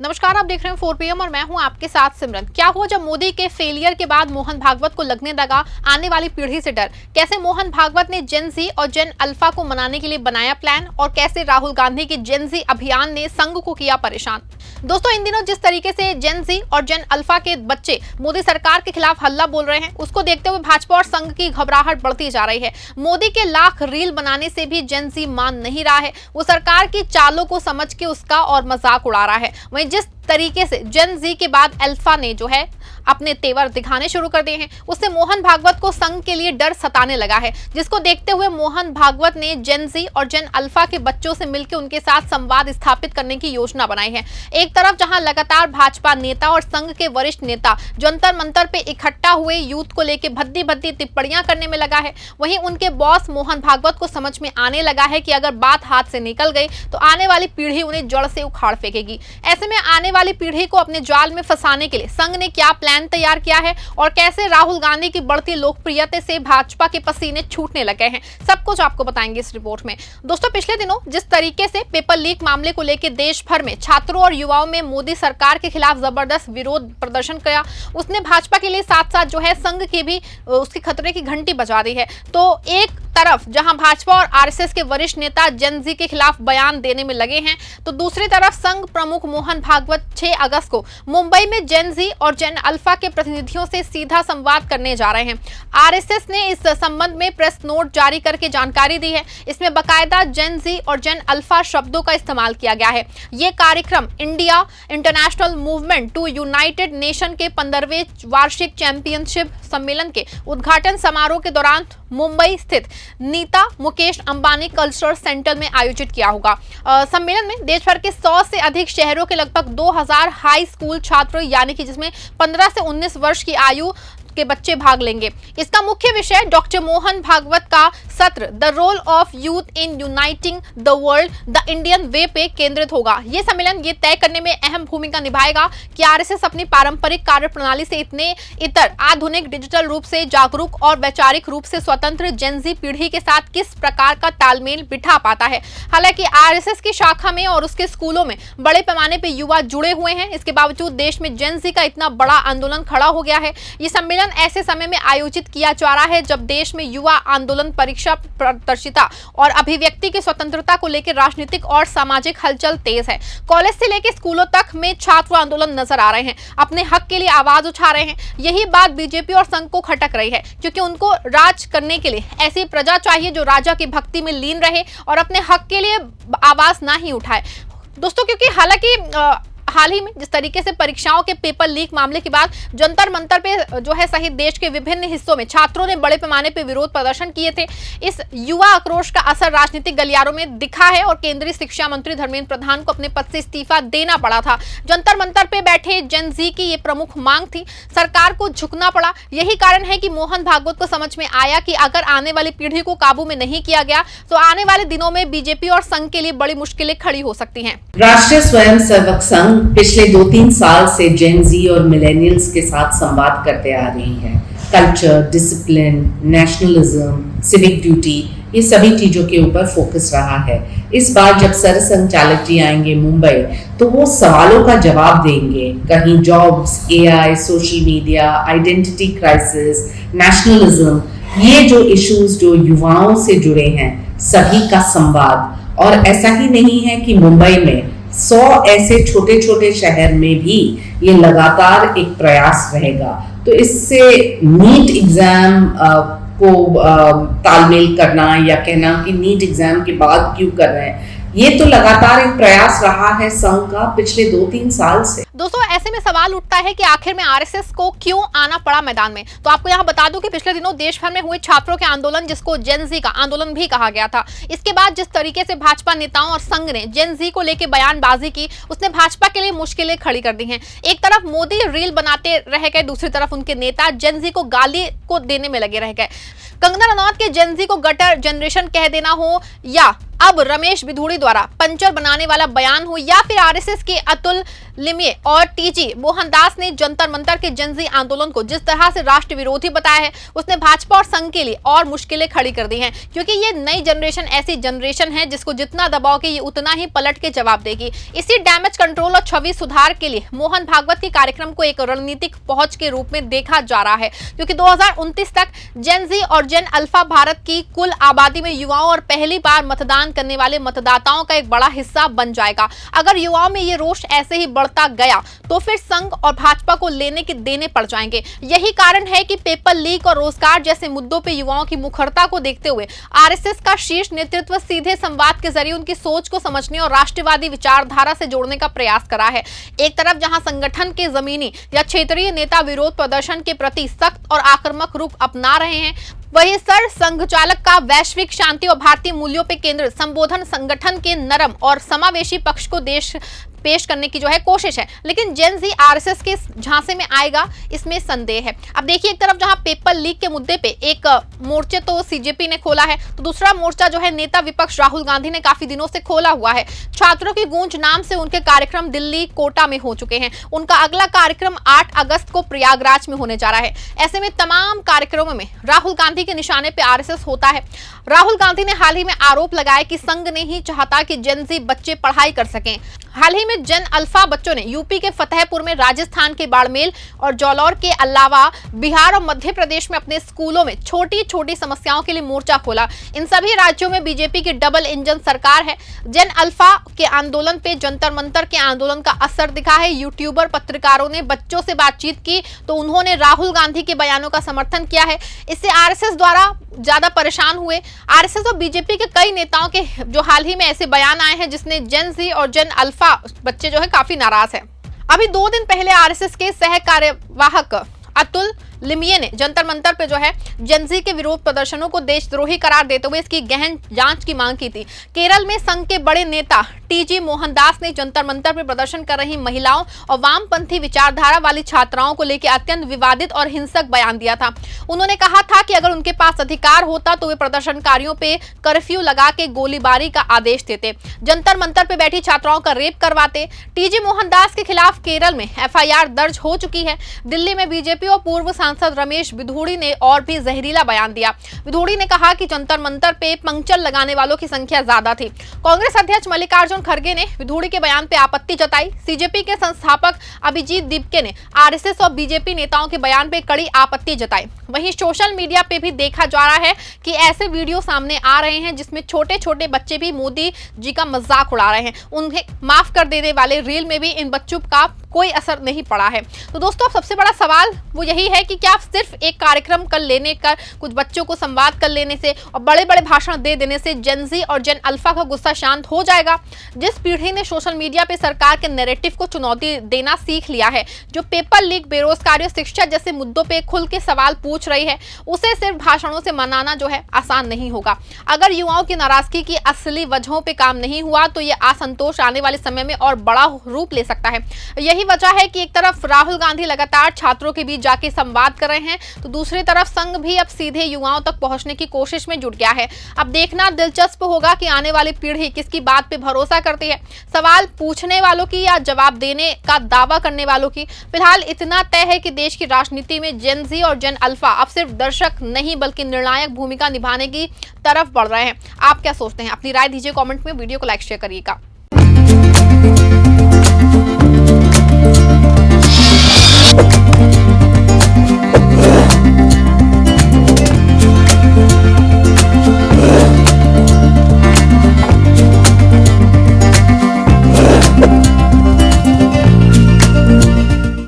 नमस्कार, आप देख रहे हैं 4 PM और मैं हूं आपके साथ सिमरन। क्या हुआ जब मोदी के फेलियर के बाद मोहन भागवत को लगने लगा आने वाली पीढ़ी से डर? कैसे मोहन भागवत ने जेन जी और जेन अल्फा को मनाने के लिए बनाया प्लान और कैसे राहुल गांधी के जेन जी अभियान ने संघ को किया परेशान? दोस्तों, इन दिनों जिस तरीके से जेन जी और जेन अल्फा के बच्चे मोदी सरकार के खिलाफ हल्ला बोल रहे हैं, उसको देखते हुए भाजपा और संघ की घबराहट बढ़ती जा रही है। मोदी के लाख रील बनाने से भी जेन जी मान नहीं रहा है। वो सरकार की चालों को समझ के उसका और मजाक उड़ा रहा है। वहीं जिस तरीके से जेन जी के बाद अल्फा ने जो है अपने तेवर दिखाने शुरू कर दिए हैं, उससे मोहन भागवत को संघ के लिए डर सताने लगा है, जिसको देखते हुए मोहन भागवत ने जेन जी और जेन अल्फा के बच्चों से मिलकर उनके साथ संवाद स्थापित करने की योजना बनाई है। एक तरफ जहां लगातार भाजपा नेता और संघ के वरिष्ठ नेता जंतर मंतर पे इकट्ठा हुए यूथ को लेकर भद्दी भद्दी टिप्पणियां करने में लगा है, वहीं उनके बॉस मोहन भागवत को समझ में आने लगा है कि अगर बात हाथ से निकल गई तो आने वाली पीढ़ी उन्हें जड़ से उखाड़ फेंकेगी। ऐसे में आने वाली पीढ़ी को अपने जाल में फंसाने के लिए संघ ने क्या प्लान तैयार किया है और कैसे राहुल गांधी की बढ़ती लोकप्रियता से भाजपा के पसीने छूटने लगे हैं, सब कुछ आपको बताएंगे इस रिपोर्ट में। दोस्तों, पिछले दिनों जिस तरीके से पेपर लीक मामले को लेकर देश भर में छात्रों और युवाओं में मोदी सरकार के खिलाफ जबरदस्त विरोध प्रदर्शन किया, उसने भाजपा के लिए साथ साथ जो है संघ की भी उसकी खतरे की घंटी बजा दी है। तो एक तरफ जहां भाजपा और आरएसएस के वरिष्ठ नेता जेन जी के खिलाफ बयान देने में लगे हैं, तो दूसरी तरफ संघ प्रमुख मोहन भागवत 6 अगस्त को मुंबई में जेन जी और जेन अल्फा के प्रतिनिधियों से सीधा संवाद करने जा रहे हैं। आरएसएस ने इस संबंध में प्रेस नोट जारी करके जानकारी दी है। इसमें बकायदा जेन जी और जेन अल्फा शब्दों का इस्तेमाल किया गया है। यह कार्यक्रम India international movement to united nation के 15वें वार्षिक चैंपियनशिप सम्मेलन के उद्घाटन समारोह के दौरान मुंबई स्थित नीता मुकेश अंबानी कल्चरल सेंटर में आयोजित किया होगा। सम्मेलन में देश भर के 100 से अधिक शहरों के लगभग 2000 हाई स्कूल छात्र, यानी कि जिसमें 15 से 19 वर्ष की आयु के बच्चे भाग लेंगे। इसका मुख्य विषय डॉक्टर मोहन भागवत का सत्र the role of youth in uniting the world the Indian way पे केंद्रित होगा। यह सम्मेलन ये तय करने में अहम भूमिका निभाएगा कि आरएसएस अपनी पारंपरिक कार्यप्रणाली से इतर आधुनिक डिजिटल रूप से जागरूक और वैचारिक रूप से स्वतंत्र जेन जी पीढ़ी के साथ किस प्रकार का तालमेल बिठा पाता है। हालांकि आरएसएस की शाखा में और उसके स्कूलों में बड़े पैमाने पर युवा जुड़े हुए हैं, इसके बावजूद देश में जेन जी का इतना बड़ा आंदोलन खड़ा हो गया है। ये सम्मेलन ऐसे समय में आयोजित किया जा रहा है जब देश में युवा आंदोलन, परीक्षा पारदर्शिता और अभिव्यक्ति की स्वतंत्रता को लेकर राजनीतिक और सामाजिक हलचल तेज है। कॉलेज से लेकर स्कूलों तक में छात्र आंदोलन नजर आ रहे हैं, अपने हक के लिए आवाज उठा रहे हैं। यही बात बीजेपी और संघ को खटक रही है, क्योंकि उनको राज करने के लिए ऐसी प्रजा चाहिए जो राजा की भक्ति में लीन रहे और अपने हक के लिए आवाज ना ही उठाए। दोस्तों, क्योंकि हालांकि हाल ही में जिस तरीके से परीक्षाओं के पेपर लीक मामले के बाद जंतर मंतर पे जो है सहित देश के विभिन्न हिस्सों में छात्रों ने बड़े पैमाने पे विरोध प्रदर्शन किए थे, इस युवा आक्रोश का असर राजनीतिक गलियारों में दिखा है और केंद्रीय शिक्षा मंत्री धर्मेंद्र प्रधान को अपने पद से इस्तीफा देना पड़ा था। जंतर मंतर पे बैठे जेन जी की ये प्रमुख मांग थी, सरकार को झुकना पड़ा। यही कारण है कि मोहन भागवत को समझ में आया कि अगर आने वाली पीढ़ी को काबू में नहीं किया गया तो आने वाले दिनों में बीजेपी और संघ के लिए बड़ी मुश्किलें खड़ी हो सकती हैं। राष्ट्रीय स्वयं सेवक संघ पिछले 2-3 साल से जेन जी और मिलेनियल्स के साथ संवाद करते आ रही है। Culture, discipline, nationalism, civic duty, ये सभी चीजों के ऊपर फोकस रहा है। इस बार जब सरसंघचालक जी आएंगे मुंबई, तो वो सवालों का जवाब देंगे। कहीं jobs, AI, social media, identity crisis, nationalism, ये जो इश्यूज जो युवाओं से जुड़े हैं, सभी का संवाद। और ऐसा ही नहीं है कि मुंबई में 100 ऐसे छोटे छोटे शहर में भी ये लगातार एक प्रयास रहेगा। तो इससे नीट एग्जाम को तालमेल करना या कहना कि नीट एग्जाम के बाद क्यों कर रहे हैं, ये तो लगातार एक प्रयास रहा है संघ का पिछले 2-3 साल से। दोस्तों, ऐसे में सवाल उठता है कि आखिर में आरएसएस को क्यों आना पड़ा मैदान में। तो आपको यहाँ बता दूं कि पिछले दिनों देश भर में हुए छात्रों के आंदोलन, जिसको जेन जी का आंदोलन भी कहा गया था, इसके बाद जिस तरीके से भाजपा नेताओं और संघ ने जेन जी को लेकर बयानबाजी की, उसने भाजपा के लिए मुश्किलें खड़ी कर दी हैं। एक तरफ मोदी रील बनाते रह गए, दूसरी तरफ उनके नेता जेन जी को गाली को देने में लगे रह गए। कंगना रनौत के जेन जी को गटर जनरेशन कह देना हो या अब रमेश बिधूड़ी द्वारा पंचर बनाने वाला बयान हो या फिर आरएसएस के अतुल लिमये और टीजी मोहनदास ने जंतर मंतर के जनजी आंदोलन को जिस तरह से राष्ट्र विरोधी बताया है, उसने भाजपा और संघ के लिए और मुश्किलें खड़ी कर दी हैं, क्योंकि ये नई जनरेशन ऐसी जनरेशन है जिसको जितना दबाओगे ये उतना ही पलट के जवाब देगी। इसी डैमेज कंट्रोल और छवि सुधार के लिए मोहन भागवत के कार्यक्रम को एक रणनीतिक पहुंच के रूप में देखा जा रहा है, क्योंकि 2029 तक जेन जी और जेन अल्फा भारत की कुल आबादी में युवाओं और पहली बार मतदान करने वाले मतदाताओं का एक बड़ा हिस्सा बन जाएगा। अगर युवाओं में ये रोष ऐसे ही बढ़ता गया तो फिर संघ और भाजपा को लेने के देने पड़ जाएंगे। यही कारण है कि पेपर लीक और रोजगार जैसे मुद्दों पे युवाओं की मुखरता को देखते हुए आरएसएस का शीर्ष नेतृत्व सीधे संवाद के जरिए उनकी सोच को समझने और राष्ट्रवादी विचारधारा से जोड़ने का प्रयास करा है। एक तरफ जहां संगठन के जमीनी या क्षेत्रीय नेता विरोध प्रदर्शन के प्रति सख्त और आक्रामक रुख अपना रहे हैं, वही सर संघचालक का वैश्विक शांति और भारतीय मूल्यों पे केंद्रित संबोधन संगठन के नरम और समावेशी पक्ष को देश पेश करने की कोशिश है। लेकिन जेन जी आरएसएस के झांसे में आएगा, इसमें संदेह है। अब देखिए, एक तरफ जहां पेपर लीक के मुद्दे पे एक मोर्चे तो सीजेपी ने खोला है, तो दूसरा मोर्चा नेता विपक्ष राहुल गांधी ने काफी दिनों से खोला हुआ है। छात्रों की गूंज नाम से उनके कार्यक्रम दिल्ली, कोटा में हो चुके हैं। उनका अगला कार्यक्रम 8 अगस्त को प्रयागराज में होने जा रहा है। ऐसे में तमाम कार्यक्रमों में राहुल गांधी के निशाने पे आरएसएस होता है। राहुल गांधी ने हाल ही में आरोप लगाया कि संघ ने ही चाहता कि जेन जी बच्चे पढ़ाई कर सकें। हाल ही में जेन अल्फा बच्चों ने यूपी के फतेहपुर में, राजस्थान के बाड़मेर और जौलौर के अलावा बिहार और मध्य प्रदेश में अपने स्कूलों में छोटी छोटी समस्याओं के लिए मोर्चा खोला। इन सभी राज्यों में बीजेपी की डबल इंजन सरकार है। जेन अल्फा के आंदोलन पे जंतर मंतर के आंदोलन का असर दिखा है। यूट्यूबर पत्रकारों ने बच्चों से बातचीत की तो उन्होंने राहुल गांधी के बयानों का समर्थन किया है। इससे आरएसएस द्वारा ज्यादा परेशान हुए। आरएसएस और बीजेपी के कई नेताओं के हाल ही में ऐसे बयान आए हैं जिसने जेन जी और जेन अल्फा बच्चे काफी नाराज हैं। अभी 2 दिन पहले आरएसएस के सह कार्यवाहक अतुल लिमये ने जंतर मंतर पे जेन जी के विरोध प्रदर्शनों को देशद्रोही करार देते हुए इसकी गहन जांच की मांग की थी। केरल में संघ के बड़े नेता टीजी मोहनदास ने जंतर मंतर पर प्रदर्शन कर रही महिलाओं और वामपंथी विचारधारा वाली छात्राओं को लेकर अत्यंत विवादित और हिंसक बयान दिया था। उन्होंने कहा था कि अगर उनके पास अधिकार होता तो वे प्रदर्शनकारियों पे कर्फ्यू लगा के गोलीबारी का आदेश देते, जंतर मंतर पे बैठी छात्राओं का रेप करवाते। टीजी मोहनदास के खिलाफ केरल में एफआईआर दर्ज हो चुकी है। दिल्ली में बीजेपी और पूर्व सांसद रमेश बिधूड़ी ने और भी जहरीला बयान दिया। बिधूड़ी ने कहा कि जंतर मंतर पे पंक्चर लगाने वालों की संख्या ज्यादा थी। कांग्रेस अध्यक्ष मल्लिकार्जुन खड़गे ने बिधूड़ी के बयान पे आपत्ति जताई। सीजेपी के संस्थापक अभिजीत दीपके ने आरएसएस और बीजेपी नेताओं के बयान पे कड़ी आपत्ति जताई। वहीं सोशल मीडिया पे भी देखा जा रहा है कि ऐसे वीडियो सामने आ रहे हैं जिसमें छोटे छोटे बच्चे भी मोदी जी का मजाक उड़ा रहे हैं। उन्हें माफ कर देने वाले रील में भी इन बच्चों का कोई असर नहीं पड़ा है। तो दोस्तों, अब सबसे बड़ा सवाल वो यही है कि क्या सिर्फ एक कार्यक्रम कर लेने का, कुछ बच्चों को संवाद कर लेने से और बड़े बड़े भाषण दे देने से जेन जी और जेन अल्फा का गुस्सा शांत हो जाएगा? जिस पीढ़ी ने सोशल मीडिया पे सरकार के नैरेटिव को चुनौती देना सीख लिया है, जो पेपर लीक, बेरोजगारी और शिक्षा जैसे मुद्दों पे खुल के सवाल पूछ रही है, उसे सिर्फ भाषणों से मनाना आसान नहीं होगा। अगर युवाओं की नाराजगी की असली वजहों पे काम नहीं हुआ तो ये असंतोष आने वाले समय में और बड़ा रूप ले सकता है। यही वजह है कि एक तरफ राहुल गांधी लगातार छात्रों के बीच जाके संवाद कर रहे हैं, तो दूसरी तरफ संघ भी अब सीधे युवाओं तक पहुंचने की कोशिश में जुट गया है। अब देखना दिलचस्प होगा कि आने वाली पीढ़ी किसकी बात पे भरोसा करती है, सवाल पूछने वालों की या जवाब देने का दावा करने वालों की। फिलहाल इतना तय है कि देश की राजनीति में जेन जी और जेन अल्फा अब सिर्फ दर्शक नहीं बल्कि निर्णायक भूमिका निभाने की तरफ बढ़ रहे हैं। आप क्या सोचते हैं? अपनी राय दीजिए कमेंट में। वीडियो को लाइक शेयर करिएगा।